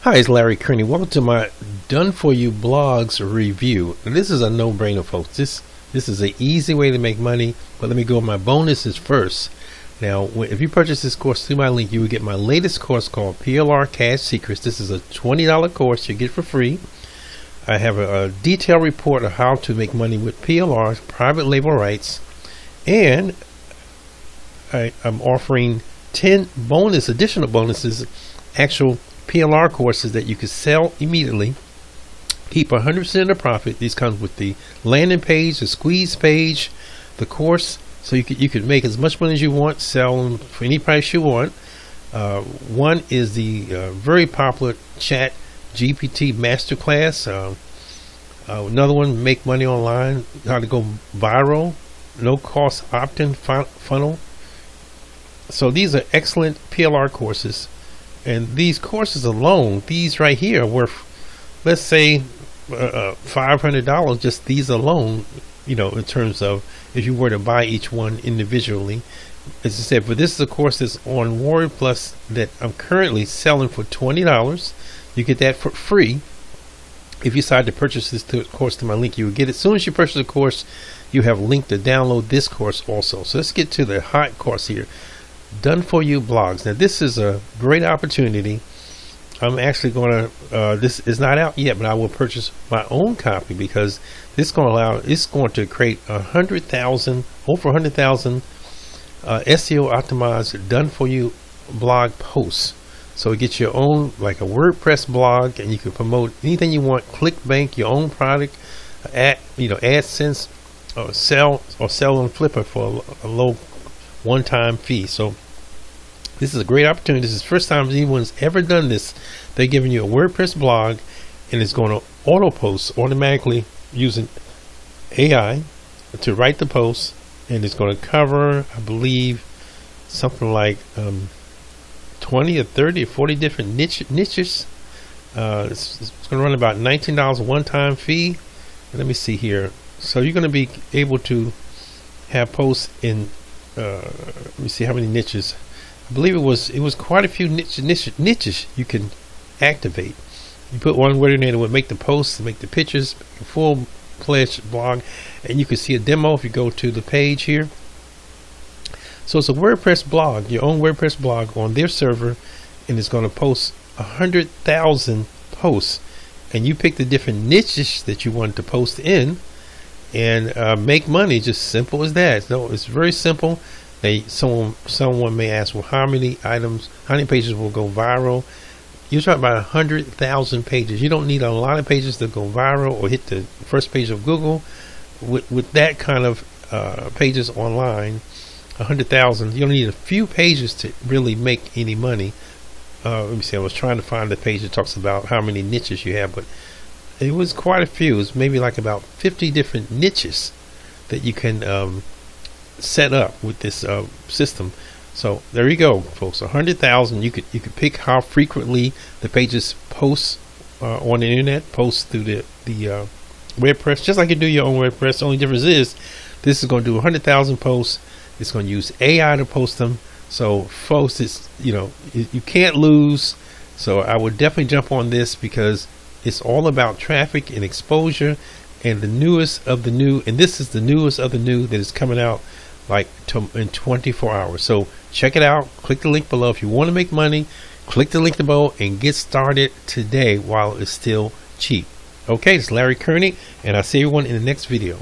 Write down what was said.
Hi, it's Larry Kearney. Welcome to my Done For You Blogs review. And this is a no-brainer, folks. This is an easy way to make money. But let me go with my bonuses first. Now, if you purchase this course through my link, you will get my latest course called PLR Cash Secrets. This is a $20 course you get for free. I have a detailed report of how to make money with PLR, private label rights, and I'm offering 10 additional bonuses, actual PLR courses that you can sell immediately. Keep 100% of the profit. These comes with the landing page, the squeeze page, the course, so you could make as much money as you want, sell them for any price you want. One is the very popular Chat GPT Masterclass. Another one, Make Money Online, how to go viral, no cost opt-in funnel. So these are excellent PLR courses. And these courses alone, these right here, are worth, let's say, $500. Just these alone, in terms of if you were to buy each one individually. As I said, but this is a course that's on WordPlus that I'm currently selling for $20. You get that for free. If you decide to purchase this course to my link, you will get it. As soon as you purchase the course, you have a link to download this course also. So let's get to the hot course here. Done For You Blogs. Now this is a great opportunity. I'm actually going to this is not out yet, but I will purchase my own copy because it's going to create over 100,000 SEO optimized Done For You blog posts. So it gets your own, like a WordPress blog, and you can promote anything you want. ClickBank, your own product, AdSense, or sell on Flipper for a low one-time fee. So this is a great opportunity. This is the first time anyone's ever done this. They're giving you a WordPress blog, and it's going to auto post automatically using AI to write the post, and it's going to cover, I believe, something like 20 or 30 or 40 different niches. It's going to run about $19 one-time fee. Let me see here. So you're going to be able to have posts in let me see how many niches. I believe it was quite a few niches you can activate. You put one word in there that would make the posts, make the pictures, make a full-fledged blog, and you can see a demo if you go to the page here. So it's a WordPress blog, your own WordPress blog on their server, and it's going to post 100,000 posts, and you pick the different niches that you want to post in and make money. Just simple as that. So it's very simple. Someone may ask, well, how many pages will go viral? You're talking about 100,000 pages. You don't need a lot of pages to go viral or hit the first page of Google. With that kind of pages online, 100,000, you don't need a few pages to really make any money. Let me see, I was trying to find the page that talks about how many niches you have, but it was quite a few. It's maybe like about 50 different niches that you can set up with this system. So there you go, folks. 100,000. You could pick how frequently the pages post on the internet, post through the WordPress, just like you do your own WordPress. The only difference is this is going to do 100,000 posts. It's going to use AI to post them. So, folks, it's you can't lose. So I would definitely jump on this because it's all about traffic and exposure and the newest of the new. And this is the newest of the new that is coming out in 24 hours. So check it out. Click the link below. If you want to make money, click the link below and get started today while it's still cheap. Okay, it's Larry Kearney, and I'll see everyone in the next video.